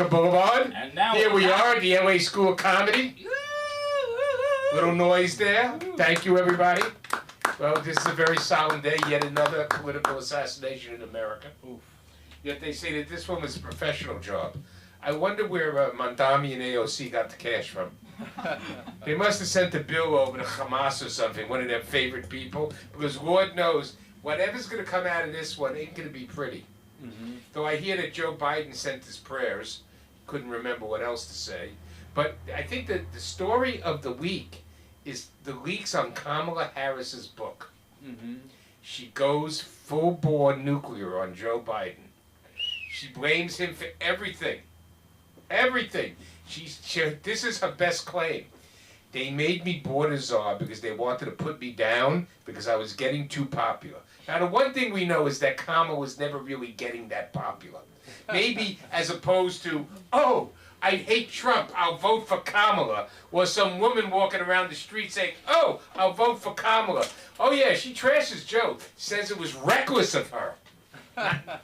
Rocker Boulevard. And now Here we are at the LA School of Comedy. Little noise there. Thank you, everybody. Well, this is a very solemn day. Yet another political assassination in America. Oof. Yet they say that this one was a professional job. I wonder where Mondami and AOC got the cash from. They must have sent the bill over to Hamas or something, one of their favorite people, because Lord knows, whatever's going to come out of this one ain't going to be pretty. Mm-hmm. Though I hear that Joe Biden sent his prayers. Couldn't remember what else to say. But I think that the story of the week is the leaks on Kamala Harris's book. Mm-hmm. She goes full-bore nuclear on Joe Biden. She blames him for everything. Everything. This is her best claim. They made me board a czar because they wanted to put me down because I was getting too popular. Now, the one thing we know is that Kamala was never really getting that popular. Maybe as opposed to, oh, I hate Trump, I'll vote for Kamala. Or some woman walking around the street saying, oh, I'll vote for Kamala. Oh, yeah, she trashes Joe. Says it was reckless of her.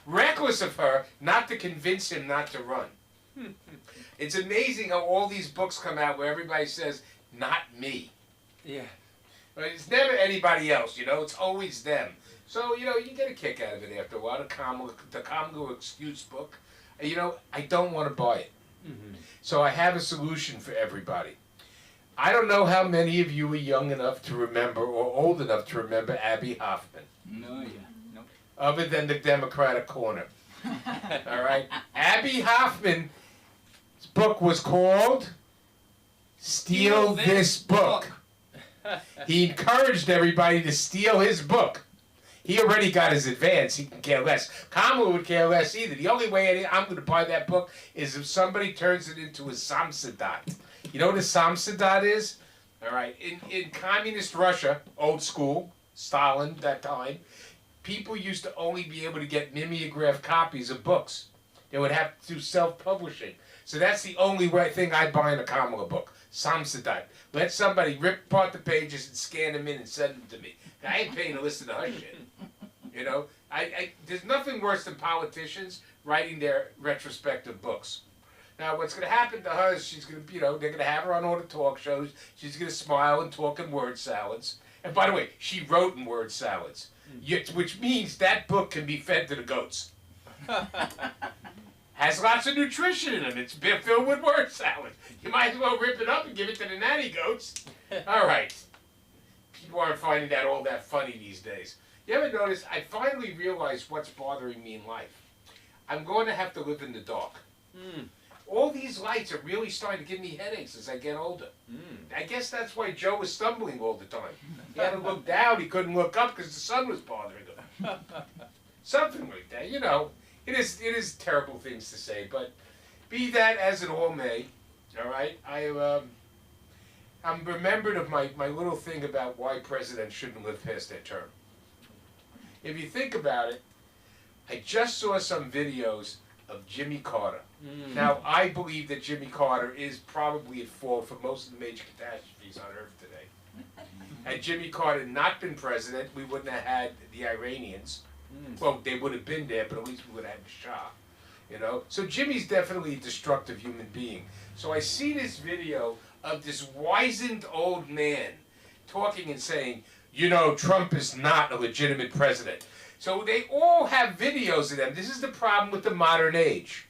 Reckless of her not to convince him not to run. It's amazing how all these books come out where everybody says, not me. Yeah. But it's never anybody else, you know, it's always them. So, you know, you get a kick out of it after a while. The Kamala Excuse book, you know, I don't want to buy it. Mm-hmm. So I have a solution for everybody. I don't know how many of you are young enough to remember or old enough to remember Abby Hoffman. No, yeah. Nope. Other than the Democratic corner. All right? Abby Hoffman's book was called Steal This Book. He encouraged everybody to steal his book. He already got his advance. He can care less. Kamala would care less either. The only way I'm going to buy that book is if somebody turns it into a samsadat. You know what a samsadat is? All right. In communist Russia, old school, Stalin, that time, people used to only be able to get mimeograph copies of books. They would have to do self-publishing. So that's the only thing I'd buy in a Kamala book. Samsadat. Let somebody rip apart the pages and scan them in and send them to me. I ain't paying to listen to her shit. You know, there's nothing worse than politicians writing their retrospective books. Now, what's going to happen to her is she's going to, you know, they're going to have her on all the talk shows. She's going to smile and talk in word salads. And by the way, she wrote in word salads, which means that book can be fed to the goats. Has lots of nutrition in them. It's filled with word salad. You might as well rip it up and give it to the nanny goats. All right. People aren't finding that all that funny these days. You ever notice, I finally realized what's bothering me in life. I'm going to have to live in the dark. All these lights are really starting to give me headaches as I get older. I guess that's why Joe was stumbling all the time. He had to look down, he couldn't look up because the sun was bothering him. Something like that, you know. It is terrible things to say, but be that as it all may, all right, I'm remembered of my little thing about why presidents shouldn't live past their term. If you think about it, I just saw some videos of Jimmy Carter. Now, I believe that Jimmy Carter is probably at fault for most of the major catastrophes on Earth today. Had Jimmy Carter not been president, we wouldn't have had the Iranians. Well, they would have been there, but at least we would have had the Shah. You know? So Jimmy's definitely a destructive human being. So I see this video of this wizened old man talking and saying, you know, Trump is not a legitimate president. So they all have videos of them. This is the problem with the modern age.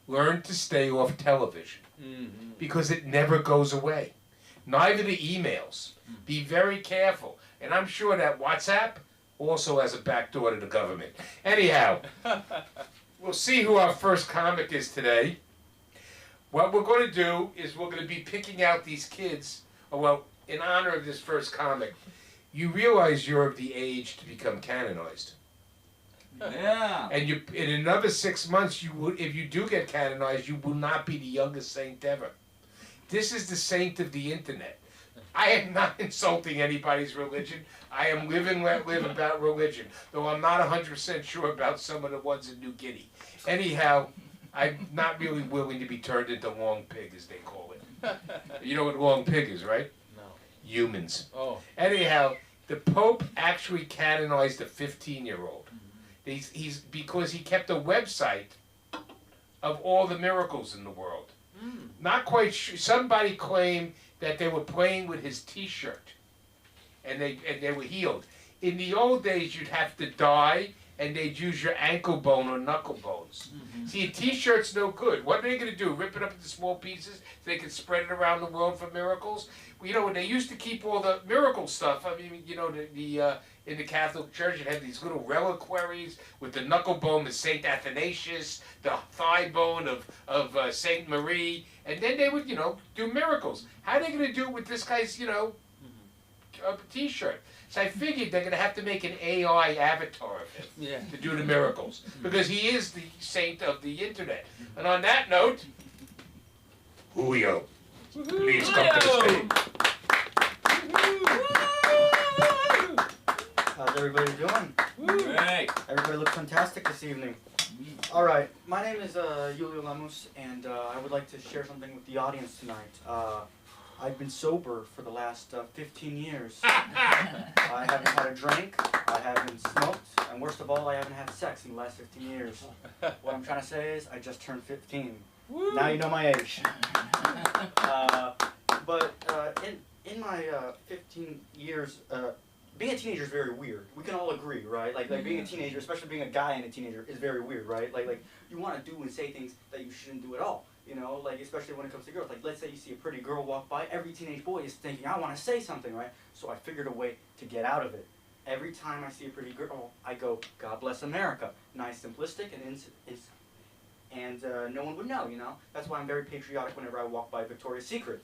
Learn to stay off television because it never goes away. Neither the emails. Be very careful. And I'm sure that WhatsApp also has a backdoor to the government. Anyhow, we'll see who our first comic is today. What we're going to do is we're going to be picking out these kids, well, in honor of this first comic. You realize you're of the age to become canonized. Yeah. And in another 6 months, if you do get canonized, you will not be the youngest saint ever. This is the saint of the internet. I am not insulting anybody's religion. I am live and let live about religion, though I'm not 100% sure about some of the ones in New Guinea. Anyhow, I'm not really willing to be turned into long pig, as they call it. You know what long pig is, right? No. Humans. Oh. Anyhow, the Pope actually canonized a 15-year-old. He's because he kept a website of all the miracles in the world. Not quite sure. Somebody claimed that they were playing with his T-shirt, and they were healed. In the old days, you'd have to die, and they'd use your ankle bone or knuckle bones. See, a T-shirt's no good. What are they going to do? Rip it up into small pieces so they can spread it around the world for miracles? Well, you know, when they used to keep all the miracle stuff, I mean, you know, in the Catholic Church, you'd have these little reliquaries with the knuckle bone of Saint Athanasius, the thigh bone of Saint Marie, and then they would, you know, do miracles. How are they going to do it with this guy's, you know, T-shirt? So I figured they're going to have to make an AI avatar of him to do the miracles, because he is the saint of the internet. And on that note, Julio, please come to the stage. How's everybody doing? Great. Everybody looks fantastic this evening. All right, my name is Julio Lamus, and I would like to share something with the audience tonight. I've been sober for the last 15 years. I haven't had a drink, I haven't smoked, and worst of all, I haven't had sex in the last 15 years. What I'm trying to say is, I just turned 15. Woo. Now you know my age. In my 15 years, being a teenager is very weird. We can all agree, right? Like being a teenager, especially being a guy and a teenager, is very weird, right? Like you want to do and say things that you shouldn't do at all. You know, like especially when it comes to girls. Like let's say you see a pretty girl walk by, every teenage boy is thinking, I want to say something, right? So I figured a way to get out of it. Every time I see a pretty girl, I go, God bless America. Nice, simplistic, and no one would know, you know? That's why I'm very patriotic whenever I walk by Victoria's Secret.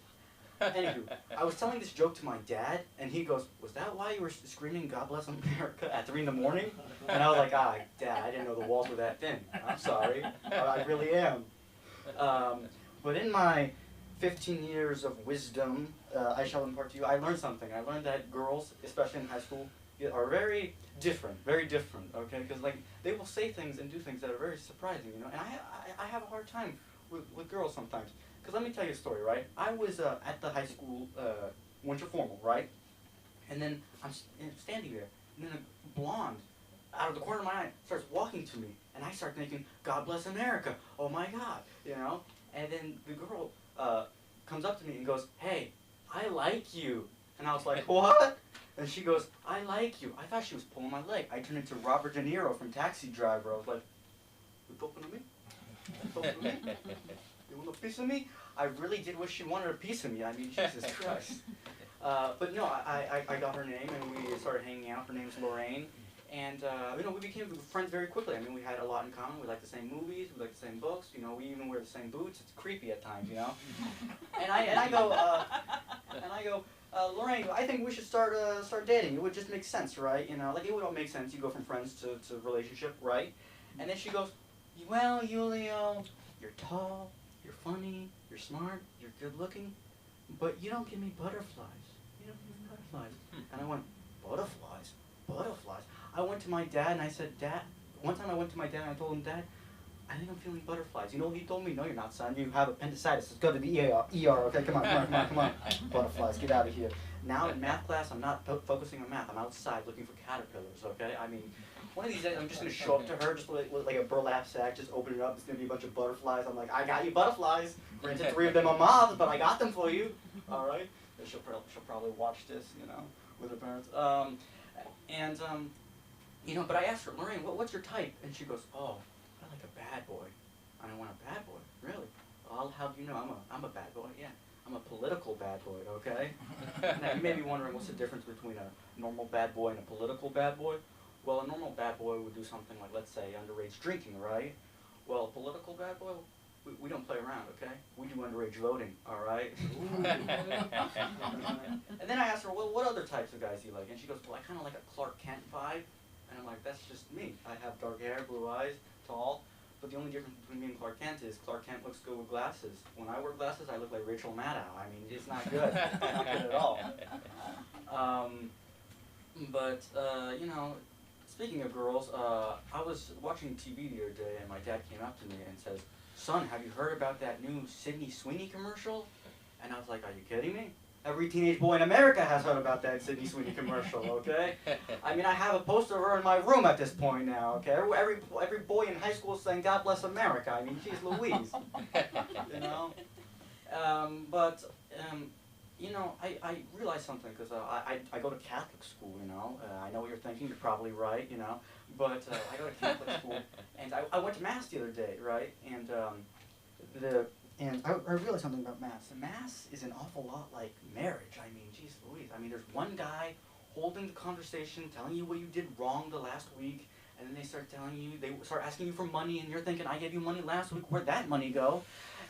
Anywho, I was telling this joke to my dad, and he goes, was that why you were screaming God bless America at 3 in the morning? And I was like, Dad, I didn't know the walls were that thin. I'm sorry. I really am. But in my 15 years of wisdom, I shall impart to you, I learned something. I learned that girls, especially in high school, are very different, okay? Because like they will say things and do things that are very surprising, you know. And I have a hard time with girls sometimes. Because let me tell you a story, right? I was at the high school winter formal, right? And then I'm standing there, and then a blonde, out of the corner of my eye, starts walking to me, and I start thinking, God bless America, oh my God, you know? And then the girl comes up to me and goes, hey, I like you. And I was like, what? And she goes, I like you. I thought she was pulling my leg. I turned into Robert De Niro from Taxi Driver. I was like, you talking to me? You talking to me? You want a piece of me? I really did wish she wanted a piece of me. I mean, Jesus Christ. But no, I got her name, and we started hanging out. Her name's Lorraine. And, you know, we became friends very quickly. I mean, we had a lot in common. We liked the same movies. We liked the same books. You know, we even wear the same boots. It's creepy at times, you know. And I go, Lorraine, I think we should start dating. It would just make sense, right? You know, like it would all make sense. You go from friends to relationship, right? And then she goes, well, Julio, you're tall, you're funny, you're smart, you're good looking, but you don't give me butterflies. You don't give me butterflies. And I went, butterflies? Butterflies? I went to my dad and I said, Dad, one time I went to my dad and I told him, Dad, I think I'm feeling butterflies. You know what he told me? No, you're not, son. You have appendicitis. Let's go to the ER. Okay, come on. Butterflies, get out of here. Now in math class, I'm not focusing on math. I'm outside looking for caterpillars, okay? I mean, one of these days, I'm just going to show up to her just with like a burlap sack, just open it up. It's going to be a bunch of butterflies. I'm like, I got you butterflies. Granted, 3 of them are moths, but I got them for you. All right? She'll probably watch this, you know, with her parents. You know, but I asked her, Lorraine, what's your type? And she goes, oh, I like a bad boy. And I want a bad boy? Really? Well, how do you know I'm a bad boy? Yeah. I'm a political bad boy, okay? Now, you may be wondering what's the difference between a normal bad boy and a political bad boy? Well, a normal bad boy would do something like, let's say, underage drinking, right? Well, a political bad boy, we don't play around, okay? We do underage voting, all right? And then I asked her, well, what other types of guys do you like? And she goes, well, I kind of like a Clark Kent vibe. And I'm like, that's just me. I have dark hair, blue eyes, tall. But the only difference between me and Clark Kent is Clark Kent looks good with glasses. When I wear glasses, I look like Rachel Maddow. I mean, it's not good. It's not good at all. You know, speaking of girls, I was watching TV the other day, and my dad came up to me and says, son, have you heard about that new Sydney Sweeney commercial? And I was like, are you kidding me? Every teenage boy in America has heard about that Sydney Sweeney commercial, okay? I mean, I have a poster of her in my room at this point now, okay? Every boy in high school is saying, God bless America. I mean, geez Louise, you know? You know, I realized something, because I go to Catholic school, you know? I know what you're thinking, you're probably right, you know? But I go to Catholic school, and I went to Mass the other day, right? And I realized something about Mass. Mass is an awful lot like marriage. I mean, geez Louise. I mean, there's one guy holding the conversation, telling you what you did wrong the last week, and then they start asking you for money, and you're thinking, I gave you money last week, where'd that money go?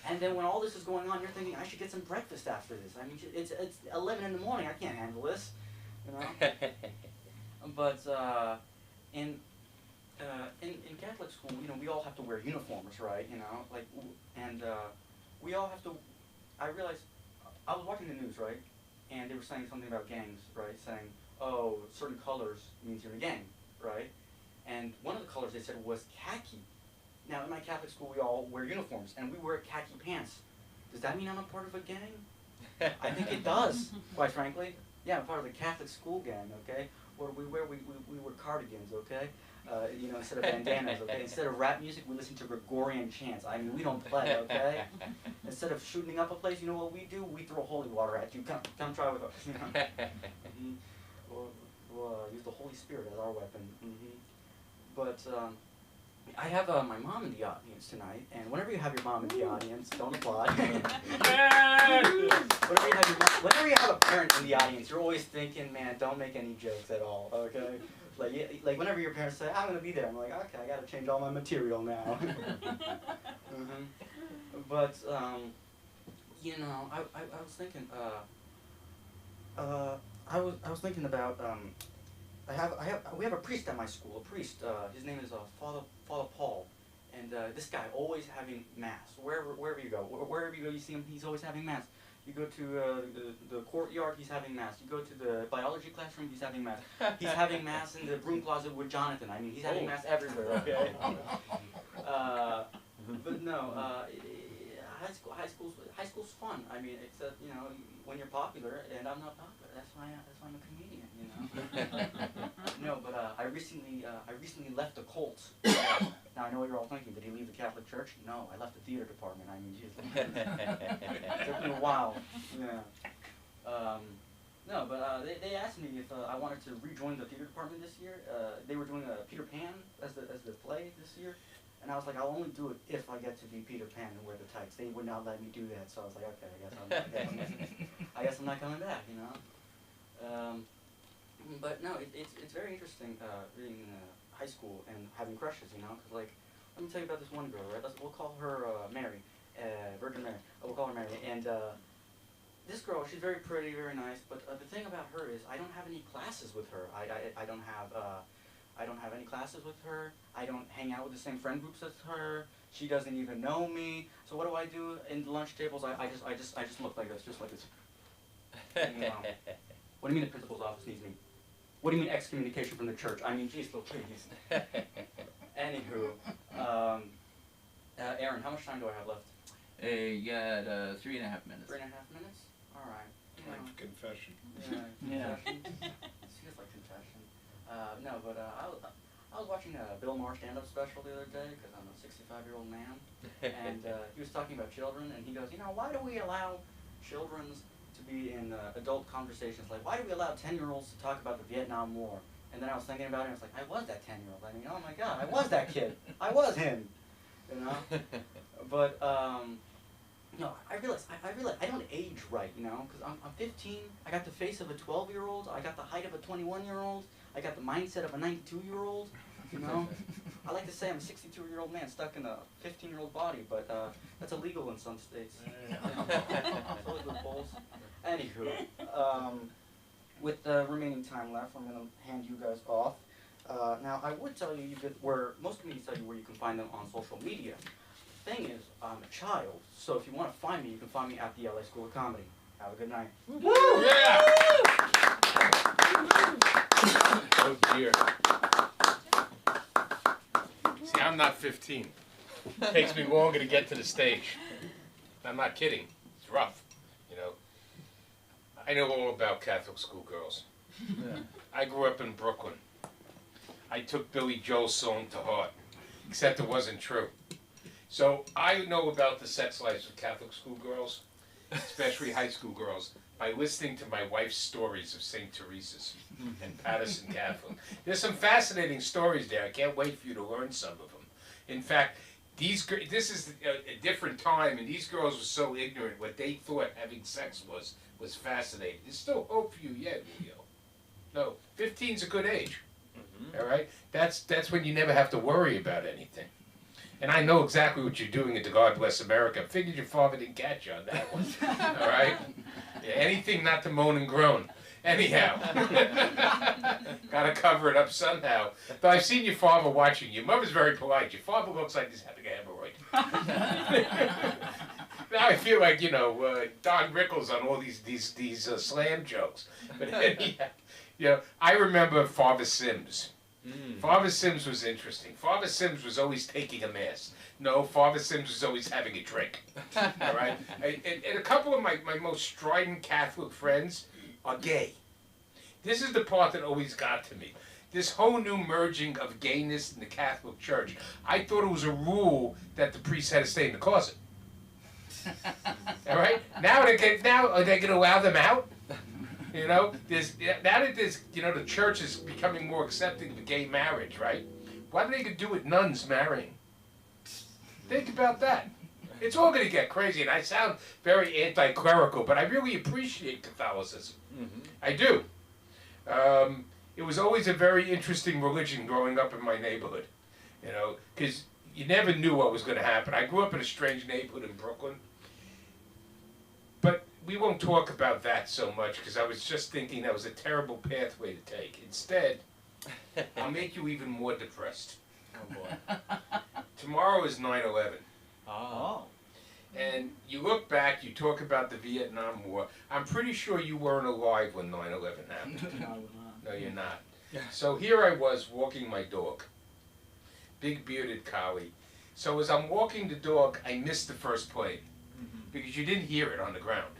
And then when all this is going on, you're thinking, I should get some breakfast after this. I mean, it's 11 in the morning, I can't handle this, you know? But in Catholic school, you know, we all have to wear uniforms, right? You know, like, and we all have to. I realized I was watching the news, right, and they were saying something about gangs, right? Saying, oh, certain colors means you're in a gang, right? And one of the colors they said was khaki. Now, in my Catholic school, we all wear uniforms, and we wear khaki pants. Does that mean I'm a part of a gang? I think it does, quite frankly. Yeah, I'm part of the Catholic school gang, okay? What do we wear? We wear cardigans, okay? You know, instead of bandanas, okay? Instead of rap music, we listen to Gregorian chants. I mean, we don't play, okay? Instead of shooting up a place, you know what we do? We throw holy water at you. Come try with us, you know? We'll use the Holy Spirit as our weapon. But I have my mom in the audience tonight, and whenever you have your mom in the audience, don't applaud. Whenever you have a parent in the audience, you're always thinking, man, don't make any jokes at all, okay? Like whenever your parents say, I'm going to be there, I'm like, okay, I got to change all my material now. But, you know, I was thinking, I was thinking about, we have a priest at my school, a priest, his name is Father Paul, and this guy always having mass, wherever you go, wherever you go, you see him, he's always having mass. You go to the courtyard, he's having mass. You go to the biology classroom, he's having mass. He's having mass in the broom closet with Jonathan. I mean, he's having mass everywhere, okay? But no, high school's fun. I mean, except, you know, when you're popular, and I'm not popular. That's why I'm a comedian, you know. No, but I recently left the cult. Now I know what you're all thinking. Did he leave the Catholic Church? No, I left the theater department. I mean, geez, it took me a while. Yeah. No, but they asked me if I wanted to rejoin the theater department this year. They were doing Peter Pan as the play this year. And I was like, I'll only do it if I get to be Peter Pan and wear the tights. They would not let me do that, so I was like, okay, I guess I'm not coming back, you know. But no, it's very interesting being in high school and having crushes, you know, because like, let me tell you about this one girl, right? We'll call her Mary, Virgin Mary. We'll call her Mary, and this girl, she's very pretty, very nice. But the thing about her is, I don't have any classes with her. I don't have any classes with her. I don't hang out with the same friend groups as her. She doesn't even know me. So what do I do in the lunch tables? I just look like this, just like this. You know, what do you mean the principal's office needs me? What do you mean excommunication from the church? I mean, geez, please. Anywho, Aaron, how much time do I have left? You got 3.5 minutes. 3.5 minutes? All right. Like confession. Yeah. Seems like confession. No, but I was watching a Bill Maher stand-up special the other day because I'm a 65-year-old man, and he was talking about children, and he goes, you know, why do we allow children to be in adult conversations? Like, why do we allow 10-year-olds to talk about the Vietnam War? And then I was thinking about it, and I was like, I was that 10-year-old. I mean, oh my God, I was that kid. I was him, you know? But, no, I realize I don't age right, you know, because I'm 15, I got the face of a 12-year-old, I got the height of a 21-year-old, I got the mindset of a 92-year-old, you know. I like to say I'm a 62-year-old man stuck in a 15-year-old body, but that's illegal in some states. So is loopholes. Anywho, with the remaining time left, I'm going to hand you guys off. Now, I would tell you where most comedians tell you where you can find them on social media. The thing is, I'm a child, so if you want to find me, you can find me at the LA School of Comedy. Have a good night. Woo! Yeah! Oh dear. See, I'm not 15. It takes me longer to get to the stage. I'm not kidding. It's rough, you know. I know all about Catholic schoolgirls. Yeah. I grew up in Brooklyn. I took Billy Joel's song to heart, except it wasn't true. So I know about the sex lives of Catholic schoolgirls, especially high school girls, by listening to my wife's stories of St. Teresa's and Patterson Catholic. There's some fascinating stories there. I can't wait for you to learn some of them. In fact, this is a different time, and these girls were so ignorant. What they thought having sex was fascinating. There's still hope for you yet, Julio. No, 15's a good age. All right, that's when you never have to worry about anything. And I know exactly what you're doing at the God Bless America. I figured your father didn't catch you on that one. All right, yeah, anything not to moan and groan. Anyhow, gotta cover it up somehow. But I've seen your father watching. Your mother's very polite. Your father looks like he's having a hemorrhoid. Now I feel like Don Rickles on all these slam jokes. But anyhow, I remember Father Sims. Father Sims was interesting. Father Sims was always taking a mass. No, Father Sims was always having a drink. All right, and a couple of my most strident Catholic friends are gay. This is the part that always got to me. This whole new merging of gayness in the Catholic Church. I thought it was a rule that the priest had to stay in the closet. All right. Now are they going to allow them out? Now that the church is becoming more accepting of gay marriage, right? What are they going to do with nuns marrying? Think about that. It's all going to get crazy, and I sound very anti-clerical, but I really appreciate Catholicism. I do. It was always a very interesting religion growing up in my neighborhood, because you never knew what was going to happen. I grew up in a strange neighborhood in Brooklyn, but we won't talk about that so much, because I was just thinking that was a terrible pathway to take. Instead, I'll make you even more depressed. Oh boy. Tomorrow is 9/11. Oh. And you look back, you talk about the Vietnam War. I'm pretty sure you weren't alive when 9/11 happened. No, you're not. So here I was walking my dog. Big bearded collie. So as I'm walking the dog, I missed the first plane. Because you didn't hear it on the ground.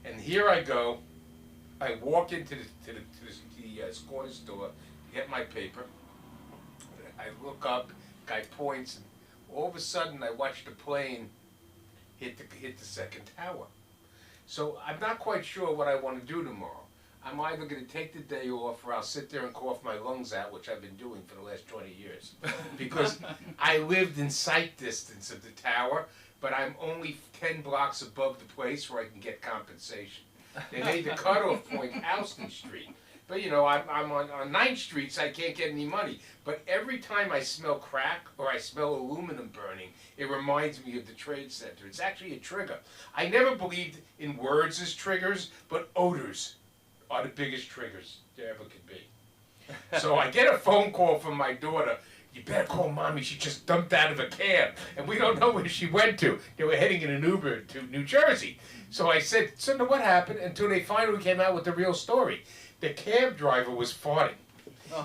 And here I go. I walk into the corner store to get my paper. I look up, guy points, and all of a sudden I watch the plane hit the second tower. So I'm not quite sure what I want to do tomorrow. I'm either going to take the day off, or I'll sit there and cough my lungs out, which I've been doing for the last 20 years. Because I lived in sight distance of the tower, but I'm only 10 blocks above the place where I can get compensation. They made the cutoff point Houston Street. But I'm on 9th Street, so I can't get any money. But every time I smell crack or I smell aluminum burning, it reminds me of the Trade Center. It's actually a trigger. I never believed in words as triggers, but odors are the biggest triggers there ever could be. So I get a phone call from my daughter. You better call Mommy, she just dumped out of a cab. And we don't know where she went to. They were heading in an Uber to New Jersey. So I said, Cinder, what happened? Until they finally came out with the real story. The cab driver was farting.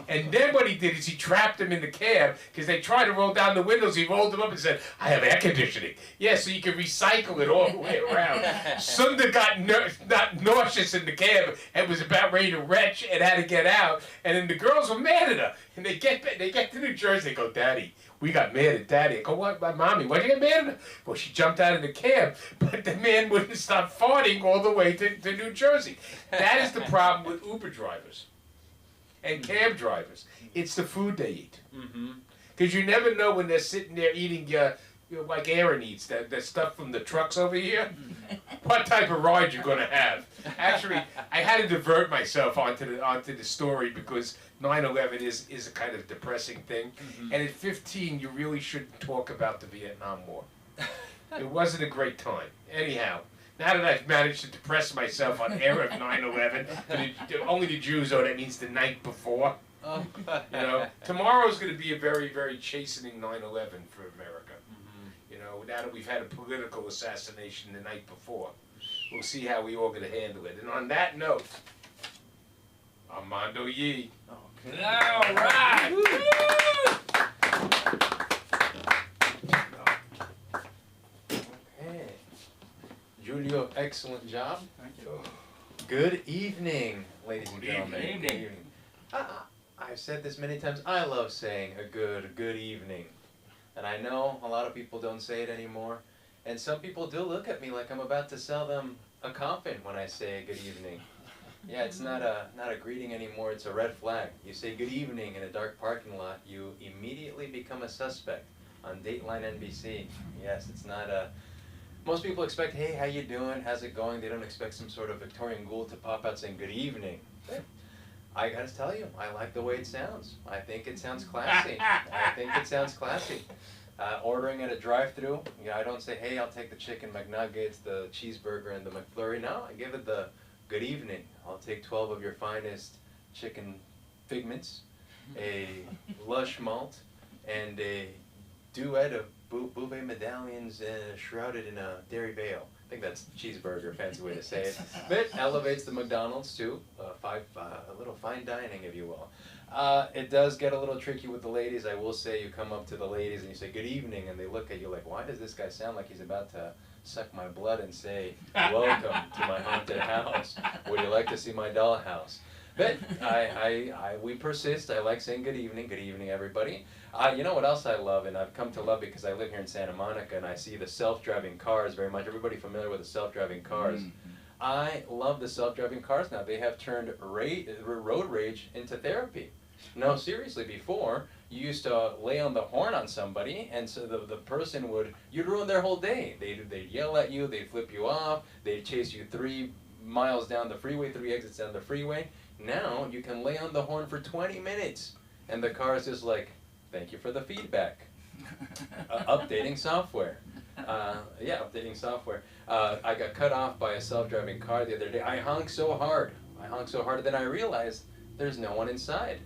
And then what he did is he trapped him in the cab, because they tried to roll down the windows. He rolled them up and said, I have air conditioning. Yeah, so you can recycle it all the way around. Sunda got not nauseous in the cab and was about ready to retch and had to get out. And then the girls were mad at her. And they get to New Jersey. They go, Daddy, we got mad at Daddy. I go, what, Mommy, why'd you get mad at her? Well, she jumped out of the cab, but the man wouldn't stop farting all the way to New Jersey. That is the problem with Uber drivers and cab drivers. It's the food they eat. Because you never know when they're sitting there eating, like Aaron eats, that stuff from the trucks over here, what type of ride you're going to have. Actually, I had to divert myself onto the story, because 9/11 is a kind of depressing thing. And at 15, you really shouldn't talk about the Vietnam War. It wasn't a great time. Anyhow, now that I've managed to depress myself on air of 9/11, only the Jews know that means the night before. Tomorrow's going to be a very, very chastening 9/11 for America. Now that we've had a political assassination the night before, we'll see how we all going to handle it. And on that note, Armando Yee. Okay. All right. Okay. Julio, excellent job. Thank you. Good evening, ladies and Good gentlemen. evening. Good evening. I've said this many times. I love saying a good evening. And I know a lot of people don't say it anymore. And some people do look at me like I'm about to sell them a coffin when I say good evening. Yeah, it's not a greeting anymore, it's a red flag. You say good evening in a dark parking lot, you immediately become a suspect on Dateline NBC. Yes, it's not a... Most people expect, hey, how you doing? How's it going? They don't expect some sort of Victorian ghoul to pop out saying good evening. I gotta tell you, I like the way it sounds. I think it sounds classy. Ordering at a drive-thru, I don't say, hey, I'll take the chicken McNuggets, the cheeseburger, and the McFlurry. No, I give it the good evening. I'll take 12 of your finest chicken figments, a lush malt, and a duet of Bouvet medallions shrouded in a dairy veil. I think that's cheeseburger, fancy way to say it. But it elevates the McDonald's to a little fine dining, if you will. It does get a little tricky with the ladies. I will say, you come up to the ladies and you say good evening, and they look at you like, why does this guy sound like he's about to suck my blood and say, welcome to my haunted house. Would you like to see my dollhouse? But we persist. I like saying good evening everybody. You know what else I love, and I've come to love because I live here in Santa Monica and I see the self-driving cars very much. Everybody familiar with the self-driving cars? I love the self-driving cars now. They have turned road rage into therapy. No, seriously, before, you used to lay on the horn on somebody, and so the person you'd ruin their whole day. They'd yell at you, they'd flip you off, they'd chase you 3 miles down the freeway, 3 exits down the freeway. Now, you can lay on the horn for 20 minutes, and the car is just like, thank you for the feedback. Updating software. Updating software. I got cut off by a self-driving car the other day. I honked so hard, then I realized there's no one inside.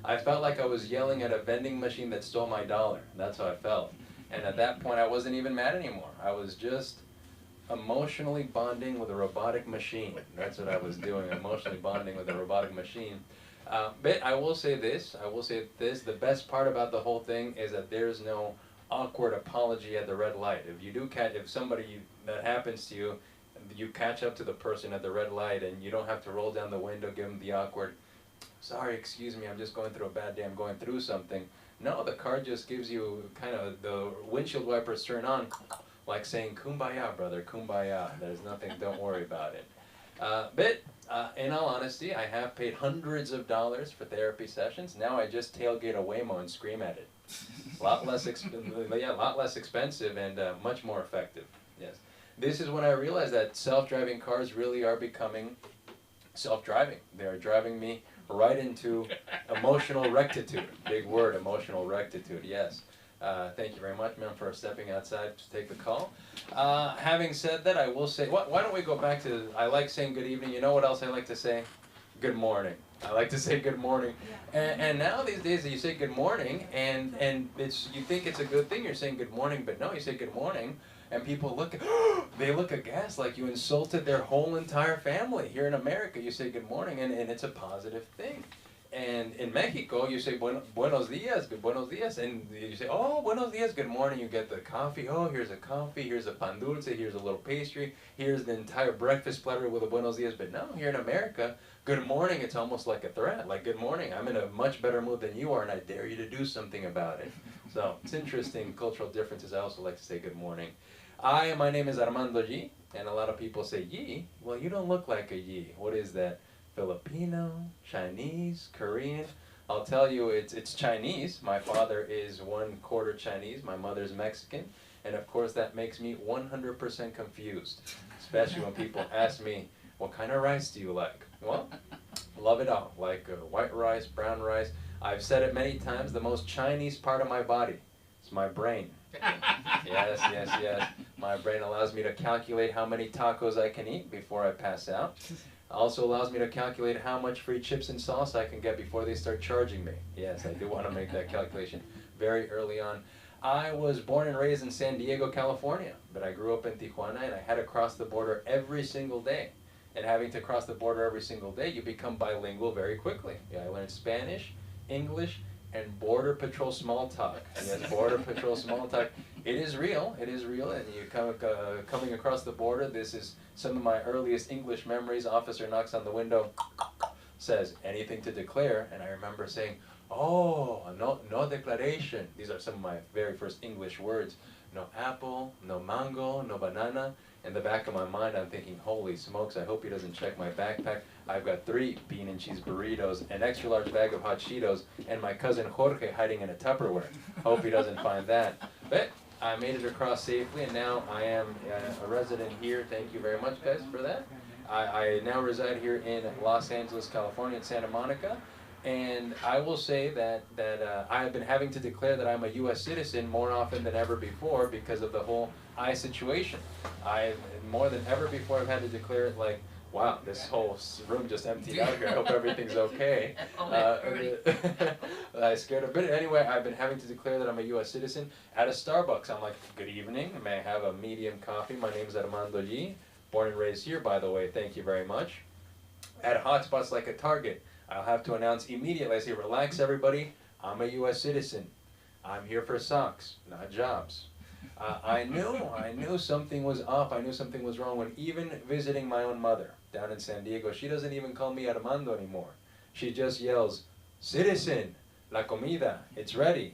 I felt like I was yelling at a vending machine that stole my dollar. That's how I felt. And at that point, I wasn't even mad anymore. I was just emotionally bonding with a robotic machine. That's what I was doing, emotionally bonding with a robotic machine. But I will say this, the best part about the whole thing is that there's no awkward apology at the red light. If somebody that happens to you, you catch up to the person at the red light and you don't have to roll down the window, give them the awkward, sorry, excuse me, I'm just going through a bad day, I'm going through something. No, the car just gives you kind of the windshield wipers turn on, like saying, kumbaya, brother, kumbaya. There's nothing, don't worry about it. But in all honesty, I have paid hundreds of dollars for therapy sessions. Now I just tailgate a Waymo and scream at it. A lot less expensive and much more effective. Yes. This is when I realized that self-driving cars really are becoming self-driving. They are driving me right into emotional rectitude. Big word, emotional rectitude, yes. Thank you very much, ma'am, for stepping outside to take the call. Having said that, I will say, why don't we go back to, I like saying good evening. You know what else I like to say? Good morning. I like to say good morning. And now these days you say good morning, and you think it's a good thing you're saying good morning, but no, you say good morning, and people they look aghast like you insulted their whole entire family. Here in America, you say good morning, and it's a positive thing. And in Mexico, you say buenos dias, and you say, oh, buenos dias, good morning. You get the coffee. Oh, here's a coffee. Here's a pan dulce. Here's a little pastry. Here's the entire breakfast platter with a buenos dias. But no, here in America, good morning, it's almost like a threat. Like, good morning, I'm in a much better mood than you are, and I dare you to do something about it. So it's interesting cultural differences. I also like to say good morning. My name is Armando G, and a lot of people say Yi. Well, you don't look like a Yi. What is that? Filipino, Chinese, Korean. I'll tell you, it's Chinese. My father is 1/4 Chinese. My mother's Mexican. And of course, that makes me 100% confused, especially when people ask me, what kind of rice do you like? Well, love it all. Like white rice, brown rice. I've said it many times, the most Chinese part of my body is my brain. Yes, yes, yes. My brain allows me to calculate how many tacos I can eat before I pass out. Also allows me to calculate how much free chips and sauce I can get before they start charging me. Yes, I do want to make that calculation very early on. I was born and raised in San Diego, California, but I grew up in Tijuana, and I had to cross the border every single day. And having to cross the border every single day, you become bilingual very quickly. Yeah, I learned Spanish, English, and Border Patrol small talk. Yes, Border Patrol small talk. It is real, and you coming across the border, this is some of my earliest English memories. Officer knocks on the window, says, anything to declare, and I remember saying, oh, no declaration. These are some of my very first English words. No apple, no mango, no banana. In the back of my mind, I'm thinking, holy smokes, I hope he doesn't check my backpack. I've got 3 bean and cheese burritos, an extra large bag of hot Cheetos, and my cousin Jorge hiding in a Tupperware. Hope he doesn't find that. But I made it across safely, and now I am a resident here. Thank you very much, guys, for that. I now reside here in Los Angeles, California, in Santa Monica. And I will say that I have been having to declare that I'm a U.S. citizen more often than ever before because of the whole I situation. More than ever before, I've had to declare it like, wow, this whole room just emptied out here. I hope everything's okay. I scared a bit. Anyway, I've been having to declare that I'm a U.S. citizen at a Starbucks. I'm like, good evening. May I have a medium coffee? My name's Armando Yi. Born and raised here, by the way. Thank you very much. At hotspots like a Target, I'll have to announce immediately. I say, relax, everybody. I'm a U.S. citizen. I'm here for socks, not jobs. I knew something was up. I knew something was wrong when even visiting my own mother down in San Diego. She doesn't even call me Armando anymore. She just yells, citizen, la comida, it's ready.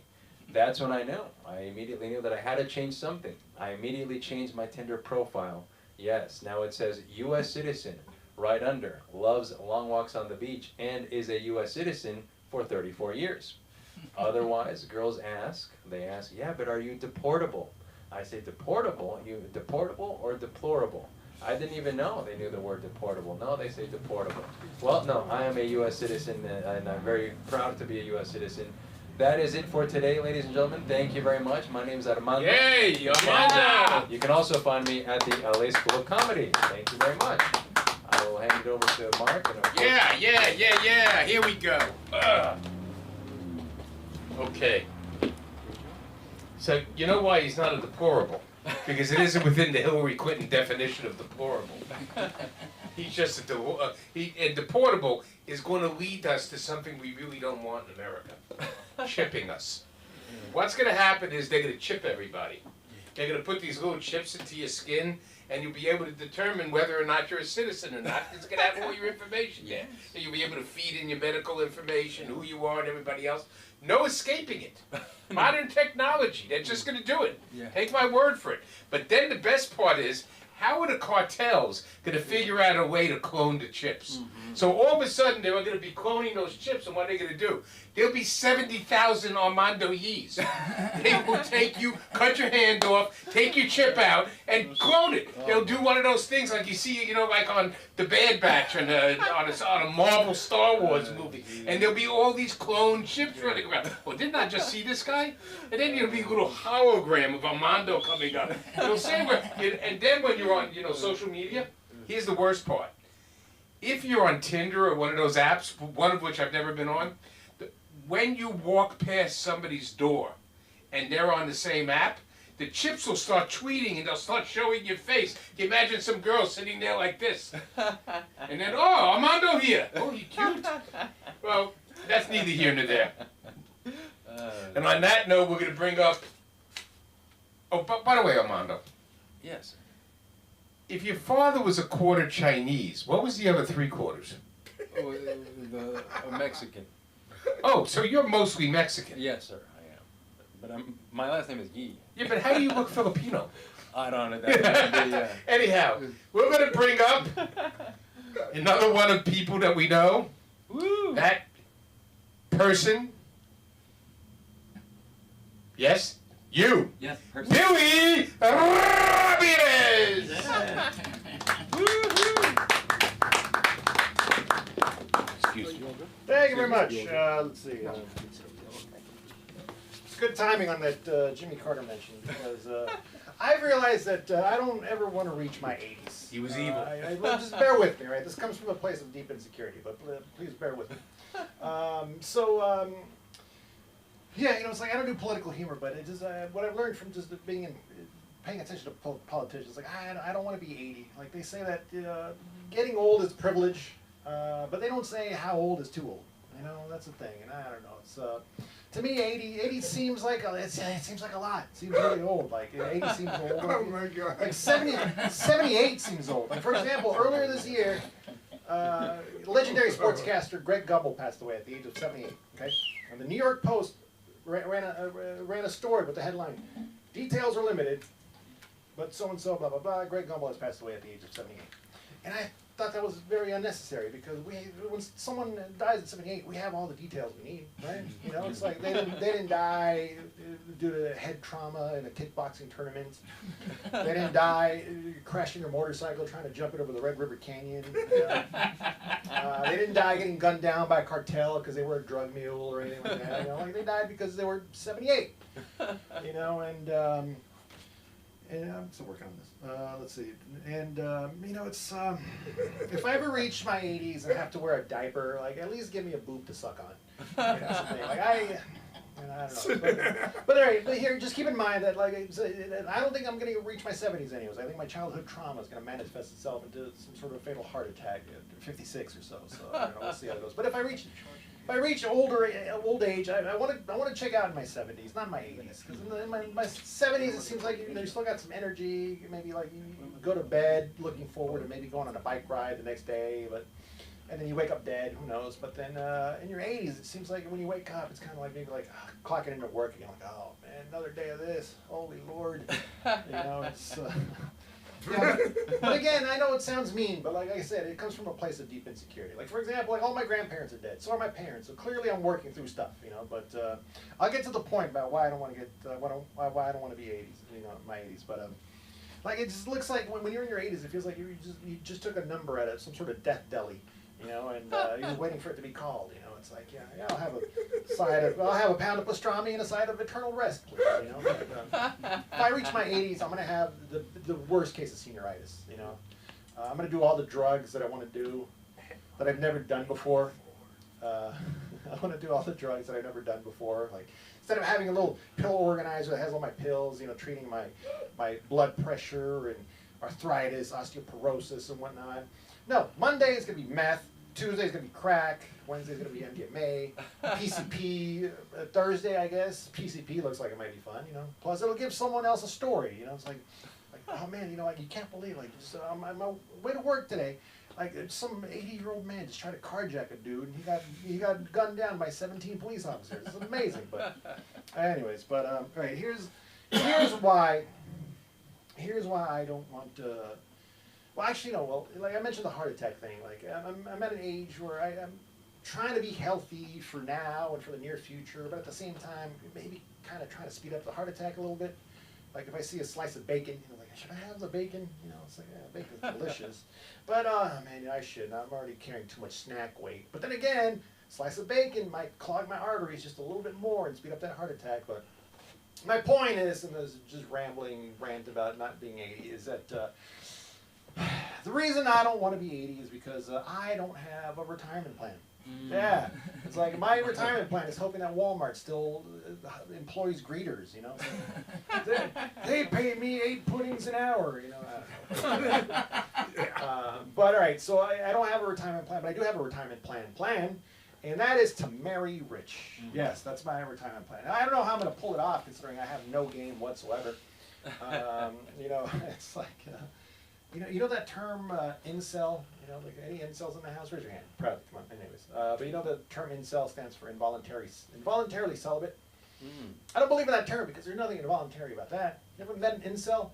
That's when I knew. I immediately knew that I had to change something. I immediately changed my Tinder profile. Yes, now it says U.S. citizen. Right under, loves long walks on the beach, and is a U.S. citizen for 34 years. Otherwise, girls ask, yeah, but are you deportable? I say, deportable? You deportable or deplorable? I didn't even know they knew the word deportable. No, they say deportable. Well, no, I am a U.S. citizen, and I'm very proud to be a U.S. citizen. That is it for today, ladies and gentlemen. Thank you very much. My name is Armando. Yay, Armando! You can also find me at the LA School of Comedy. Thank you very much. I will hand it over to Mark. And Yeah. Here we go. Okay. So, you know why he's not a deplorable? Because it isn't within the Hillary Clinton definition of deplorable. He's just and deportable is going to lead us to something we really don't want in America. Chipping us. What's going to happen is they're going to chip everybody. They're going to put these little chips into your skin, and you'll be able to determine whether or not you're a citizen or not. It's going to have all your information there. And you'll be able to feed in your medical information, who you are and everybody else. No escaping it. Modern technology, they're just going to do it. Yeah. Take my word for it. But then the best part is, how are the cartels going to figure out a way to clone the chips? Mm-hmm. So all of a sudden, they're going to be cloning those chips, and what are they going to do? There'll be 70,000 Armando Yis. They will take you, cut your hand off, take your chip out, and clone it. They'll do one of those things like you see, you know, like on The Bad Batch on a Marvel Star Wars movie. And there'll be all these cloned chips running around. Well, didn't I just see this guy? And then there'll be a little hologram of Armando coming up. It'll say and then when you're on, you know, social media, here's the worst part. If you're on Tinder or one of those apps, one of which I've never been on, when you walk past somebody's door and they're on the same app, the chips will start tweeting and they'll start showing your face. You imagine some girl sitting there like this. And then, oh, Armando here. Oh, you cute. Well, that's neither here nor there. And on that note, we're going to bring up... Oh, by the way, Armando. Yes. If your father was a quarter Chinese, what was the other 3/4? Oh, a Mexican. Oh, so you're mostly Mexican. Yes, sir, I am. But my last name is Yi. Yeah, but how do you look Filipino? I don't know. That would be, Anyhow, we're going to bring up another one of people that we know. Woo! That person. Yes? You. Yes, person. Billy Ramirez! Excuse me. Thank you very much. Let's see. It's good timing on that Jimmy Carter mention because I've realized that I don't ever want to reach my 80s. He was evil. Well, just bear with me, right? This comes from a place of deep insecurity, but please bear with me. Yeah, you know, it's like I don't do political humor, but it just what I've learned from just paying attention to politicians, like I don't want to be 80. Like they say that getting old is privilege, but they don't say how old is too old. You know, that's the thing, and I don't know. It's to me, 80 seems like it seems like a lot. It seems really old. Like 80 seems old. Oh my God. Like 78 seems old. Like for example, earlier this year, legendary sportscaster Greg Gumbel passed away at the age of 78. Okay, and the New York Post ran a story with the headline, "Details are limited, but so and so blah blah blah. Greg Gumbel has passed away at the age of 78." And I thought that was very unnecessary because when someone dies at 78, we have all the details we need, right? You know, it's like they didn't die due to head trauma in a kickboxing tournament. They didn't die crashing their motorcycle trying to jump it over the Red River Canyon. You know? They didn't die getting gunned down by a cartel because they were a drug mule or anything like that. You know, like they died because they were 78. You know, and I'm still working on this. Let's see. And, you know, it's, if I ever reach my 80s and have to wear a diaper, like, at least give me a boob to suck on. You know, something. Like, I don't know. But all right, but here, just keep in mind that, like, I don't think I'm going to reach my 70s anyways. I think my childhood trauma is going to manifest itself into some sort of fatal heart attack at 56 or so. So, I don't know. We'll see how it goes. But if I reach old age, I want to check out in my 70s, not in my 80s. Because in my 70s, it seems like you still got some energy. Maybe like you go to bed looking forward to maybe going on a bike ride the next day, and then you wake up dead. Who knows? But then in your 80s, it seems like when you wake up, it's kind of like maybe like clocking into work again. Like, oh man, another day of this. Holy Lord, you know it's. Yeah, but again, I know it sounds mean, but like I said, it comes from a place of deep insecurity. Like for example, like all my grandparents are dead, so are my parents. So clearly, I'm working through stuff, you know. But I'll get to the point about why I don't want to get why I don't want to be 80s, you know, my 80s. But like it just looks like when you're in your 80s, it feels like you just took a number at some sort of death deli, you know, and you're just waiting for it to be called, you know. It's like yeah, I'll have a pound of pastrami and a side of eternal rest, please, you know. But, if I reach my 80s, I'm gonna have the worst case of senioritis, you know. I'm gonna do all the drugs that I want to do, that I've never done before. I want to do all the drugs that I've never done before. Like instead of having a little pill organizer that has all my pills, you know, treating my blood pressure and arthritis, osteoporosis, and whatnot. No, Monday is gonna be meth. Tuesday is going to be crack, Wednesday is going to be MDMA, PCP, Thursday, I guess, PCP looks like it might be fun, you know. Plus, it'll give someone else a story, you know. It's like oh man, you know, like you can't believe, like, just, on my way to work today, like some 80-year-old man just tried to carjack a dude, and he got gunned down by 17 police officers. It's amazing, but anyways, but all right, here's why I don't want to. Well, actually, no. Well, like I mentioned the heart attack thing. Like I'm at an age where I'm trying to be healthy for now and for the near future, but at the same time, maybe kind of trying to speed up the heart attack a little bit. Like if I see a slice of bacon, you know, like should I have the bacon? You know, it's like bacon's delicious, but man, I shouldn't. I'm already carrying too much snack weight. But then again, a slice of bacon might clog my arteries just a little bit more and speed up that heart attack. But my point is, and this is just rambling rant about not being 80, is that. The reason I don't want to be 80 is because I don't have a retirement plan. Yeah, it's like my retirement plan is hoping that Walmart still employs greeters, you know. So they pay me 8 puddings an hour, you know. I don't know. But all right, so I don't have a retirement plan, but I do have a retirement plan, and that is to marry rich. Yes, that's my retirement plan. I don't know how I'm going to pull it off, considering I have no game whatsoever. You know, it's like. You know that term incel? You know, like any incels in the house? Raise your hand. Proud. Come on. Anyways, but you know the term incel stands for involuntarily celibate. I don't believe in that term because there's nothing involuntary about that. You ever met an incel?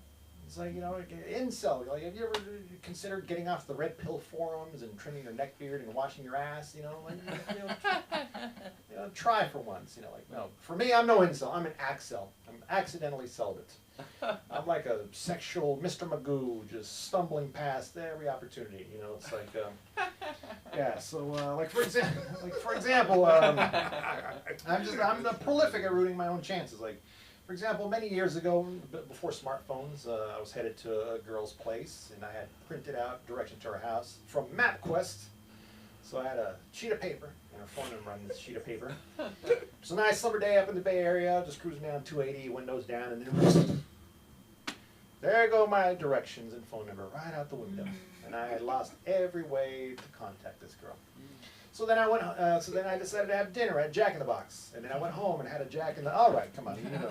It's like, you know, like incel. Like, have you ever considered getting off the red pill forums and trimming your neck beard and washing your ass? You know, like, you know, try for once. You know, like no. For me, I'm no incel. I'm an accel. I'm accidentally celibate. I'm like a sexual Mr. Magoo, just stumbling past every opportunity. You know, it's like, yeah. So, like for example, I'm prolific at ruining my own chances. Like, for example, many years ago, before smartphones, I was headed to a girl's place, and I had printed out directions to her house from MapQuest. So I had a sheet of paper and her phone number on this sheet of paper. It's a nice summer day up in the Bay Area, just cruising down 280, windows down, and then there go my directions and phone number right out the window. And I had lost every way to contact this girl. So then I went. So then I decided to have dinner at Jack in the Box, and then I went home and had a Jack in the. All right, come on, you know.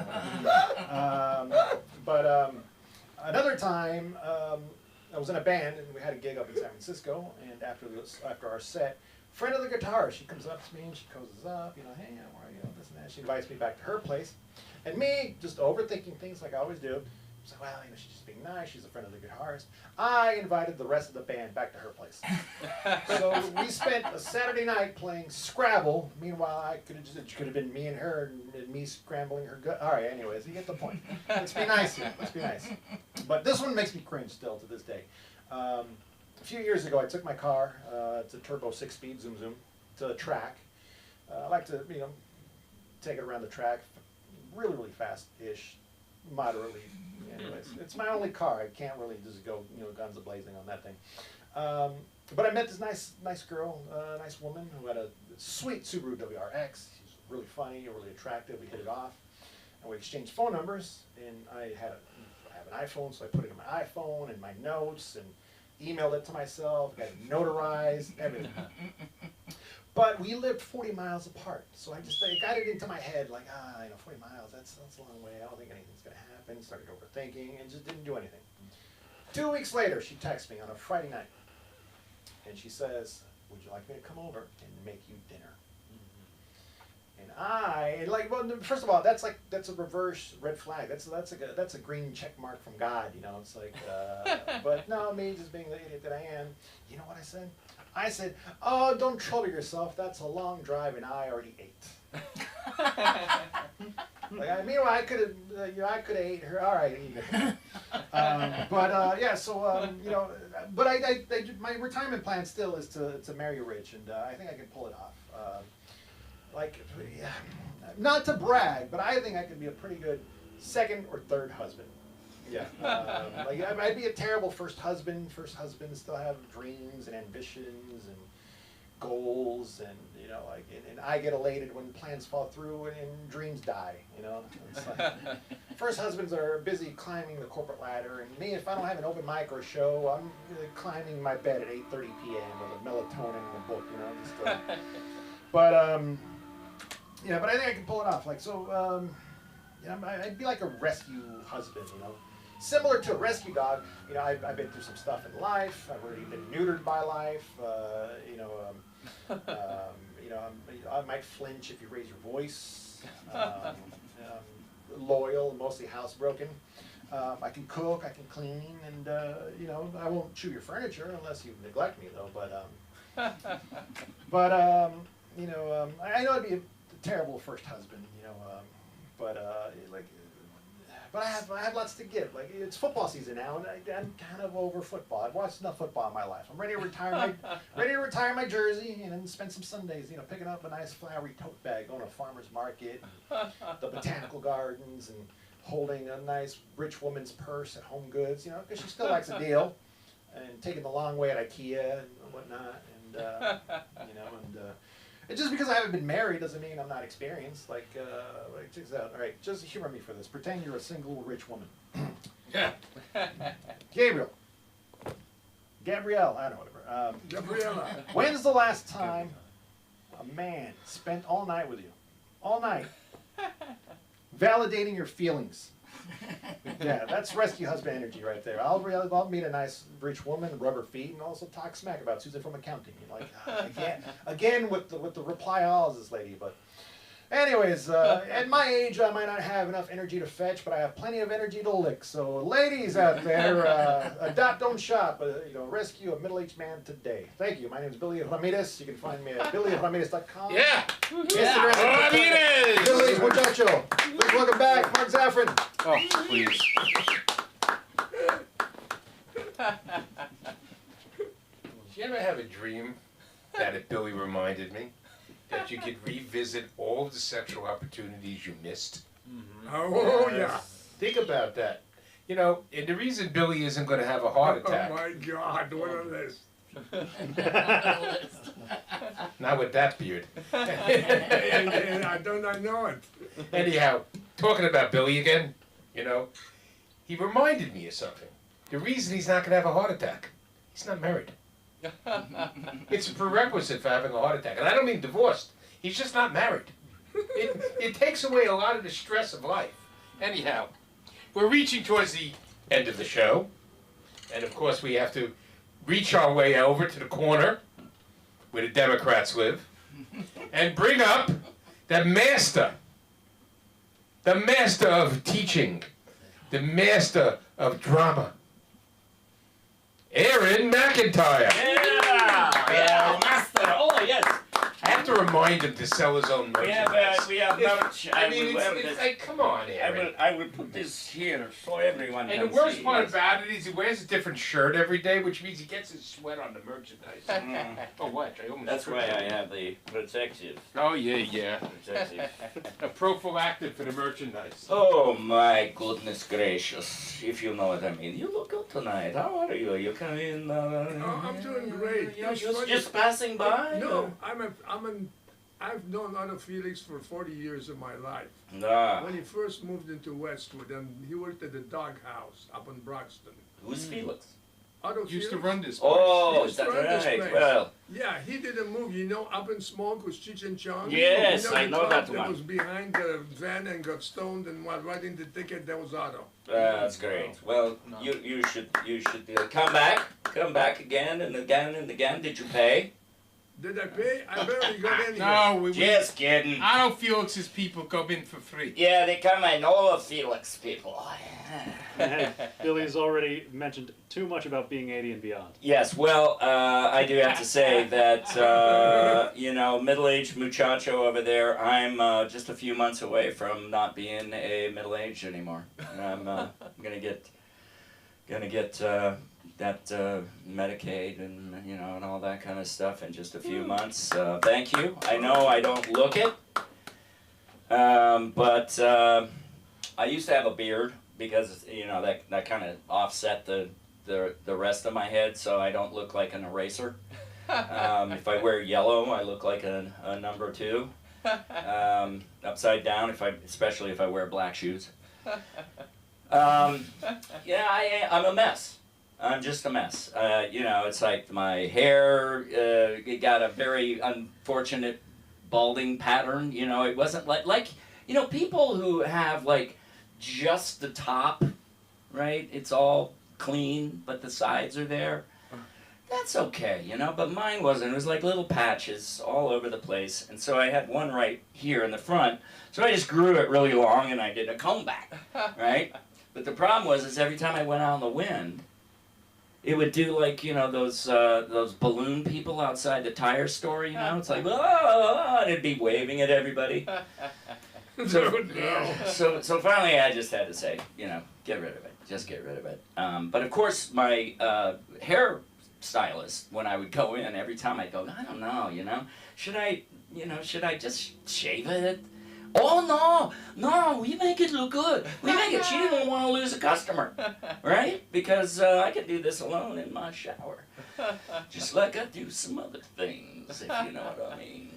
Another time, I was in a band and we had a gig up in San Francisco. And after our set, friend of the guitarist, she comes up to me and she cozies up, you know, hey, how are you? This and that. She invites me back to her place, and me just overthinking things like I always do. I was like, well, you know, she's just being nice. She's a friend of the guitarist. I invited the rest of the band back to her place. So we spent a Saturday night playing Scrabble. Meanwhile, it could have been me and her and me scrambling her gut. All right, anyways, you get the point. Let's be nice here. Let's be nice. But this one makes me cringe still to this day. A few years ago, I took my car. It's a turbo 6-speed Zoom Zoom to a track. I like to, you know, take it around the track, really, really fast-ish. Moderately, anyways. It's my only car. I can't really just go, you know, guns a-blazing on that thing. But I met this nice girl, nice woman who had a sweet Subaru WRX. She was really funny, really attractive. We hit it off, and we exchanged phone numbers. And I have an iPhone, so I put it in my iPhone and my notes and emailed it to myself. Got it notarized, everything. But we lived 40 miles apart, so I got it into my head, like, you know, 40 miles, that's a long way, I don't think anything's going to happen. Started overthinking and just didn't do anything. 2 weeks later, she texts me on a Friday night, and she says, would you like me to come over and make you dinner? And well, first of all, that's a reverse red flag. That's a green check mark from God, you know. It's like, but no, me just being the idiot that I am. You know what I said? I said, oh, don't trouble yourself. That's a long drive, and I already ate. Meanwhile, I could have ate her. All right, eat it. Yeah. So you know, but my retirement plan still is to marry rich, and I think I can pull it off. Not to brag, but I think I could be a pretty good second or third husband. Yeah. I'd be a terrible first husband. First husbands still have dreams and ambitions and goals, and you know, and I get elated when plans fall through and dreams die. You know, it's like, first husbands are busy climbing the corporate ladder, and me, if I don't have an open mic or show, I'm climbing my bed at 8:30 p.m. with a melatonin and a book. You know, just, yeah, but I think I can pull it off. I'd be like a rescue husband, you know. Similar to a rescue dog, you know, I've been through some stuff in life. I've already been neutered by life. I might flinch if you raise your voice. Loyal, mostly housebroken. I can cook, I can clean, and you know, I won't chew your furniture unless you neglect me, though. I know I'd be a terrible first husband, you know, but I have lots to give. Like, it's football season now, and I'm kind of over football. I've watched enough football in my life. I'm ready to retire my jersey and then spend some Sundays, you know, picking up a nice flowery tote bag, going to a farmer's market, the botanical gardens, and holding a nice rich woman's purse at Home Goods, you know, because she still likes a deal, and taking the long way at IKEA and whatnot, and and just because I haven't been married doesn't mean I'm not experienced. Check this out. All right, just humor me for this. Pretend you're a single rich woman. Yeah. Gabrielle, I don't know, whatever. Gabriella. When's the last time a man spent all night with you? All night. Validating your feelings. Yeah, that's rescue husband energy right there. I'll meet a nice rich woman, rub her feet, and also talk smack about Susan from accounting. You know, again with the reply all is this lady. But anyways, at my age, I might not have enough energy to fetch, but I have plenty of energy to lick. So ladies out there, adopt, don't shop. Rescue a middle-aged man today. Thank you. My name is Billy Ramirez. You can find me at billyramirez.com. Yeah. Instagram. Ramirez. Billy Muchacho. Please welcome back Mark Zaffron. Oh, please. Did you ever have a dream that Billy reminded me that you could revisit all the sexual opportunities you missed? Mm-hmm. Oh, yeah. Think about that. You know, and the reason Billy isn't going to have a heart attack. Oh, my God, what a list. Not with that beard. and I know it. Anyhow, talking about Billy again, you know, he reminded me of something. The reason he's not going to have a heart attack, he's not married. It's a prerequisite for having a heart attack. And I don't mean divorced. He's just not married. It takes away a lot of the stress of life. Anyhow, we're reaching towards the end of the show. And of course we have to reach our way over to the corner where the Democrats live and bring up the master of teaching, the master of drama, Aaron McIntyre. Yeah, master. Oh, yes. I have to remind him to sell his own merchandise. We have merch. I mean, will wear it's this. like, come on, Aaron. I will put this here so everyone And can the worst see. part Yes. about it is he wears a different shirt every day, which means he gets his sweat on the merchandise. Oh, what? I almost That's why forgot. I have the protective. Oh, yeah. Protective. A prophylactic for the merchandise. Oh my goodness gracious! If you know what I mean. You look good tonight. How are you? You come in. Oh, I'm doing great. You're It's just, funny. just passing by. No, I've known Otto Felix for 40 years of my life. Ah, When he first moved into Westwood, and he worked at the doghouse up in Broxton. who's Felix? Otto Used to Felix? run this place. Oh, Yes, is that run this right? place. Well, Yeah, he did a movie, Up in Smoke with Cheech and Chong. Yes, You I the know cop that one. was behind the van and got stoned, and while writing the ticket, that was Otto. that's great. Well, No. you should come back again and again and again. Did you pay? Did I pay? I barely got in here. No, Just kidding. Otto Felix's people come in for free. Yeah, they come in. All of Felix people. Billy's already mentioned too much about being 80 and beyond. Yes, well, I do have to say that, middle-aged muchacho over there, I'm just a few months away from not being a middle-aged anymore. I'm gonna get that Medicaid and all that kind of stuff in just a few months. Thank you. I know I don't look it, but I used to have a beard because that kind of offset the rest of my head, so I don't look like an eraser. If I wear yellow, I look like a number 2. Upside down, especially if I wear black shoes. I'm a mess. I'm just a mess. It's like my hair it got a very unfortunate balding pattern. It wasn't like people who have like just the top, right? It's all clean, but the sides are there. That's okay, but mine wasn't. It was like little patches all over the place. And so I had one right here in the front. So I just grew it really long and I did a comb back, right? But the problem was every time I went out in the wind, it would do like, those balloon people outside the tire store, It's like, oh, and it'd be waving at everybody. So finally I just had to say, get rid of it. Just get rid of it. But of course my hair stylist, when I would go in, every time I'd go, I don't know, should I just shave it? Oh, no, we make it look good. We make it, she didn't want to lose a customer, right? Because I can do this alone in my shower. Just like I do some other things, if you know what I mean.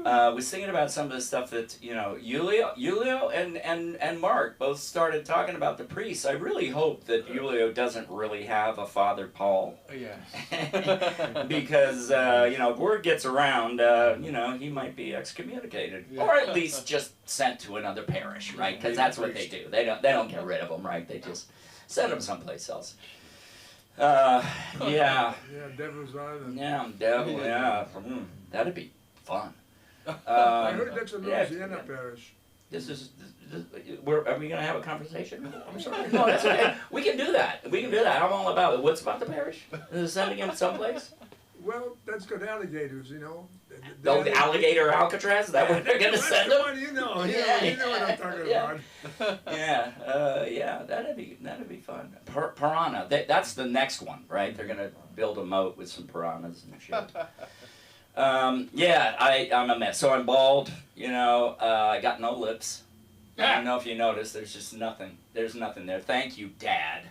I was thinking about some of the stuff that, Julio and Mark both started talking about the priests. I really hope that Julio doesn't really have a Father Paul. Yeah. Because, if word gets around, he might be excommunicated. Yeah. Or at least just sent to another parish, right? Because that's what they do. They don't get rid of them, right? They just send them someplace else. Yeah. Yeah, Devil's Island. Yeah, devil, yeah. That'd be fun. I heard that's a yeah. Louisiana parish. Are we gonna have a conversation? I'm sorry. No, that's okay. We can do that. I'm all about it. What's about the parish? Is it sending him someplace? Well, that's got alligators, Oh, the alligator Alcatraz? Is that what they're gonna That's send the him? one, you know Yeah. what I'm talking Yeah. about. Yeah, that'd be fun. Piranha. That's the next one, right? They're gonna build a moat with some piranhas and shit. I'm a mess. So I'm bald. I got no lips. I don't know if you noticed. There's just nothing. There's nothing there. Thank you, Dad.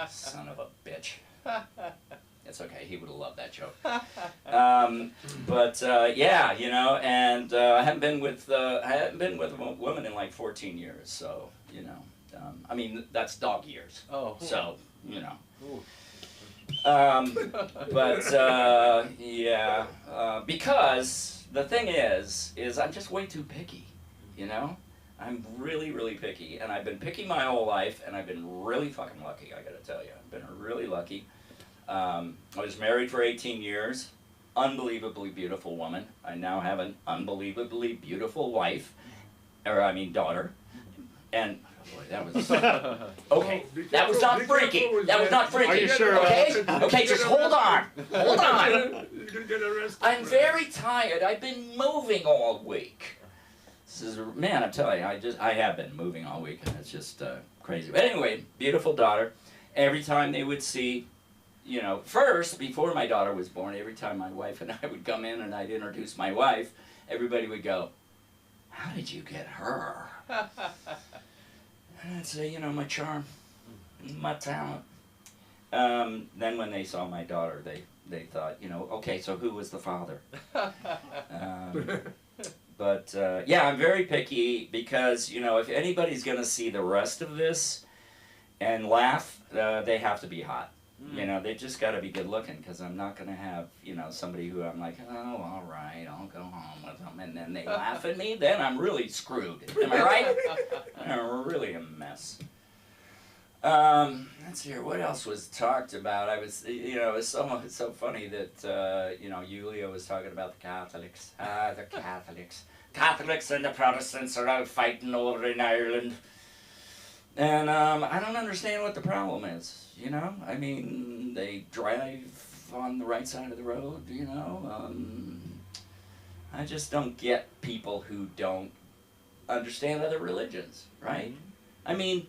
Son of a bitch. It's okay. He would have loved that joke. And I haven't been with a woman in like 14 years. So I mean, that's dog years. Oh. So, you know. Ooh. Because the thing is I'm just way too picky, you know? I'm really, really picky, and I've been picky my whole life, and I've been really fucking lucky, I gotta tell you. I've been really lucky. I was married for 18 years, unbelievably beautiful woman. I now have an unbelievably beautiful wife, daughter, and boy, that was okay. That was not freaky. That was not freaky. Are you sure? Okay, okay, just hold on, hold on. You're gonna get arrested. I'm very tired. I've been moving all week. This is, man, I'm telling you, I have been moving all week, and it's just crazy. But anyway, beautiful daughter. Every time they would see, you know, first, before my daughter was born, every time my wife and I would come in and I'd introduce my wife, everybody would go, "How did you get her?" And I'd say, you know, my charm, my talent. Then when they saw my daughter, they thought, you know, okay, so who was the father? But yeah, I'm very picky because, you know, if anybody's going to see the rest of this and laugh, they have to be hot. You know, they just got to be good looking, because I'm not going to have, you know, somebody who I'm like, oh, all right, I'll go home with them, and then they laugh at me, then I'm really screwed. Am I right? I'm really a mess. Let's hear, what else was talked about? I was, you know, it's so funny that, you know, Yulia was talking about the Catholics. The Catholics. Catholics and the Protestants are out fighting over in Ireland. And I don't understand what the problem is, you know? I mean, they drive on the right side of the road, you know? I just don't get people who don't understand other religions, right? I mean,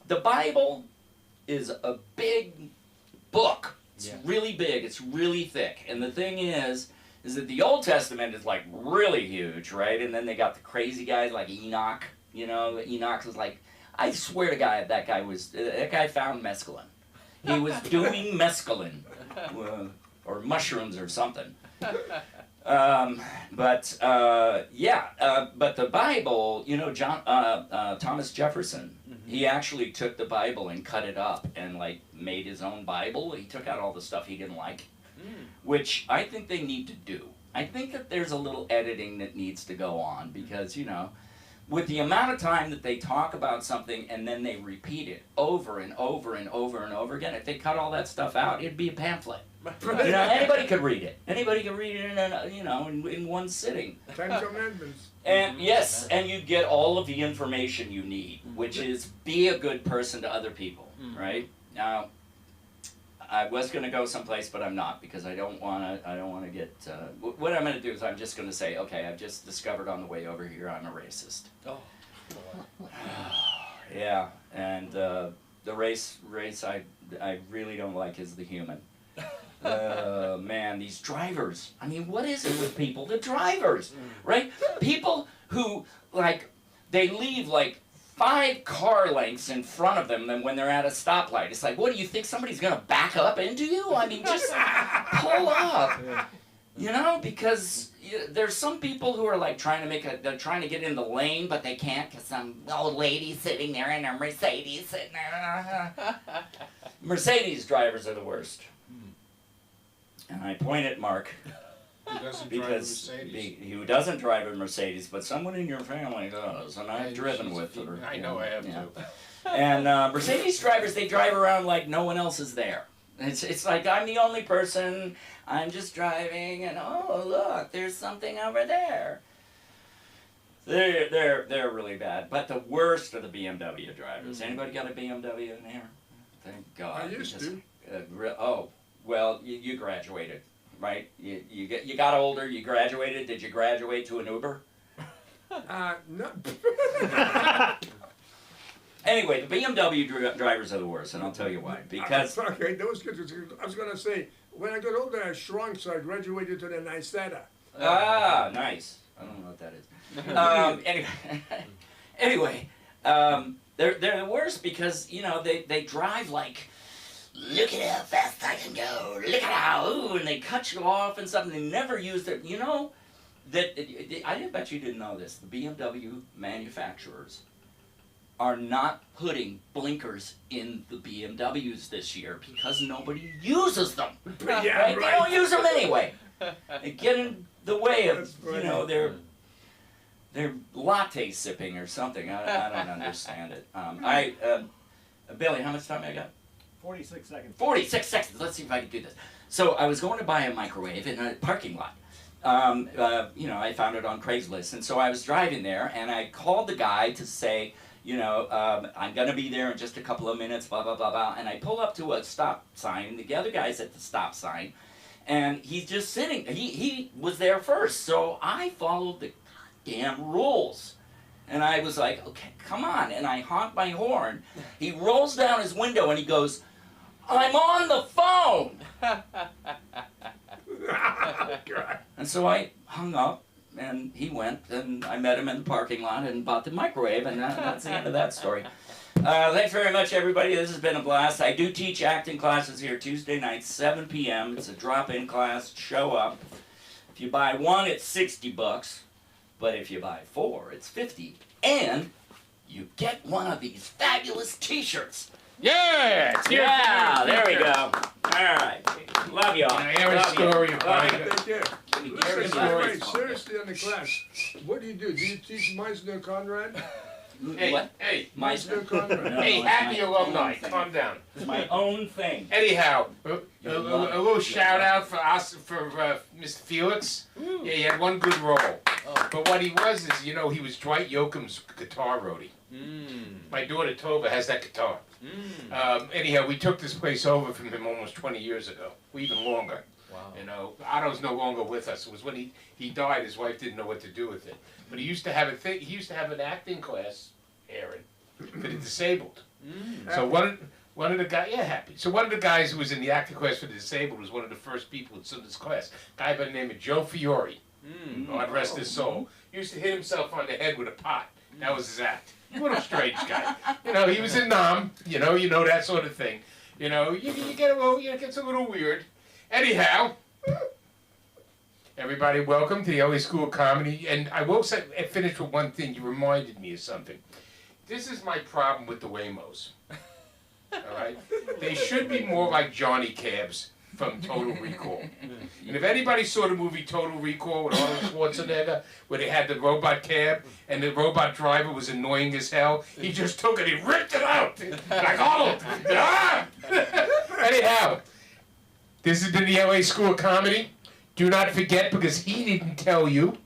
the Bible is a big book. It's really big, it's really thick. And the thing is that the Old Testament is like really huge, right? And then they got the crazy guys like Enoch. You know, Enoch was like, I swear to God, that guy found mescaline. He was doing mescaline, or mushrooms or something. But the Bible, you know, Thomas Jefferson, he actually took the Bible and cut it up and like made his own Bible. He took out all the stuff he didn't like, which I think they need to do. I think that there's a little editing that needs to go on, because, you know, with the amount of time that they talk about something and then they repeat it over and over and over and over again, if they cut all that stuff out, it'd be a pamphlet. You know, anybody could read it. Anybody could read it in one sitting. 10 Commandments. And yes, and you get all of the information you need, which is be a good person to other people, right? Now, I was going to go someplace, but I'm not, because I don't want to get. What I'm going to do is I'm just going to say, okay, I've just discovered on the way over here I'm a racist. Oh. Yeah, and the race I really don't like is the human. Man, these drivers. I mean, what is it with people? The drivers, right? People who, like, they leave, like, 5 car lengths in front of them than when they're at a stoplight. It's like, what do you think, somebody's gonna back up into you? I mean, just pull up. You know, because there's some people who are like they're trying to get in the lane, but they can't because some old lady's sitting there in her Mercedes sitting there. Mercedes drivers are the worst. And I point at Mark. Who doesn't Because drive a Mercedes? who doesn't drive a Mercedes, but someone in your family does, and I've driven with her. I know I have too. And Mercedes drivers, they drive around like no one else is there. It's like I'm the only person. I'm just driving, and oh look, there's something over there. They're really bad. But the worst are the BMW drivers. Anybody got a BMW in here? Thank God. I used to. Oh, well, you graduated. Right? You got older, you graduated. Did you graduate to an Uber? No. Anyway, the BMW drivers are the worst, and I'll tell you why. Because Okay, those kids, I was going to say, when I got older, I shrunk, so I graduated to the Niceta. Nice. I don't know what that is. Anyway, they're the worst because, you know, they drive like, look at how fast I can go, look at how, ooh, and they cut you off and something. They never use their, you know, I bet you didn't know this. The BMW manufacturers are not putting blinkers in the BMWs this year because nobody uses them. Yeah, Right? They right. don't use them anyway. They get in the way of, That's you right. know, their latte sipping or something. I don't understand it. Billy, how much time I got? 46 seconds. 46 seconds. Let's see if I can do this. So I was going to buy a microwave in a parking lot. You know, I found it on Craigslist, and so I was driving there, and I called the guy to say, you know, I'm gonna be there in just a couple of minutes, blah blah blah blah. And I pull up to a stop sign, and the other guy's at the stop sign, and he's just sitting. He was there first, so I followed the damn rules. And I was like, okay, come on. And I honk my horn. He rolls down his window and he goes, I'm on the phone. And so I hung up and he went and I met him in the parking lot and bought the microwave, and that's the end of that story. Thanks very much, everybody. This has been a blast. I do teach acting classes here Tuesday nights, 7 p.m. It's a drop-in class. Show up. If you buy one, it's $60. But if you buy 4, it's $50, and you get one of these fabulous T-shirts. Yeah, it's here. Yeah, there we go. All right, love y'all. Aaron's Love you. story. Love you. Take care. Every Listen, story. wait, seriously on the class, what do? Do you teach Meisner Conrad? Hey, What? hey, Meisner? Meisner Conrad. No, hey, it's happy my alumni. own thing. Calm down. It's my own thing. Anyhow, a You're loving it. little shout out for us for Mr. Felix. Yeah, he had one good role. But what he was is, you know, he was Dwight Yoakam's guitar roadie. My daughter Tova has that guitar. Anyhow, we took this place over from him almost 20 years ago, even longer. Wow. You know, Otto's no longer with us. It was when he died, his wife didn't know what to do with it. But he used to have he used to have an acting class, Aaron, for the disabled. So one of the guys, yeah, happy. So one of the guys who was in the acting class for the disabled was one of the first people in this class. A guy by the name of Joe Fiore. God rest his soul. He used to hit himself on the head with a pot. That was his act. A little strange guy. You know, he was in Nam. You know that sort of thing. You know, you get a little, it gets a little weird. Anyhow, everybody, welcome to the LA School of Comedy. And I will say, finish with one thing. You reminded me of something. This is my problem with the Waymos. All right, they should be more like Johnny Cabs from Total Recall. And if anybody saw the movie Total Recall with Arnold Schwarzenegger, where they had the robot cab and the robot driver was annoying as hell, he just took it, he ripped it out like Arnold. Ah! Anyhow, this has been the LA School of Comedy. Do not forget, because he didn't tell you,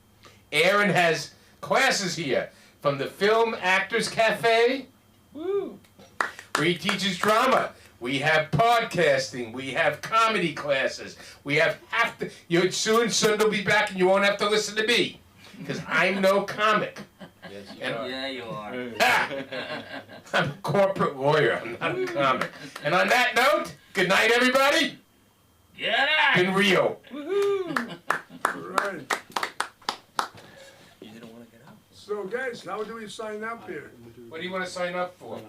Aaron has classes here from the Film Actors Cafe. Woo! Where he teaches drama. We have podcasting. We have comedy classes. We have soon will be back and you won't have to listen to me. Because I'm no comic. Yes, you And- are. Yeah, you are. I'm a corporate lawyer. I'm not a comic. And on that note, good night, everybody. Get out! In Rio. Right. You didn't want to get out. So guys, how do we sign up here? What do you want to sign up for?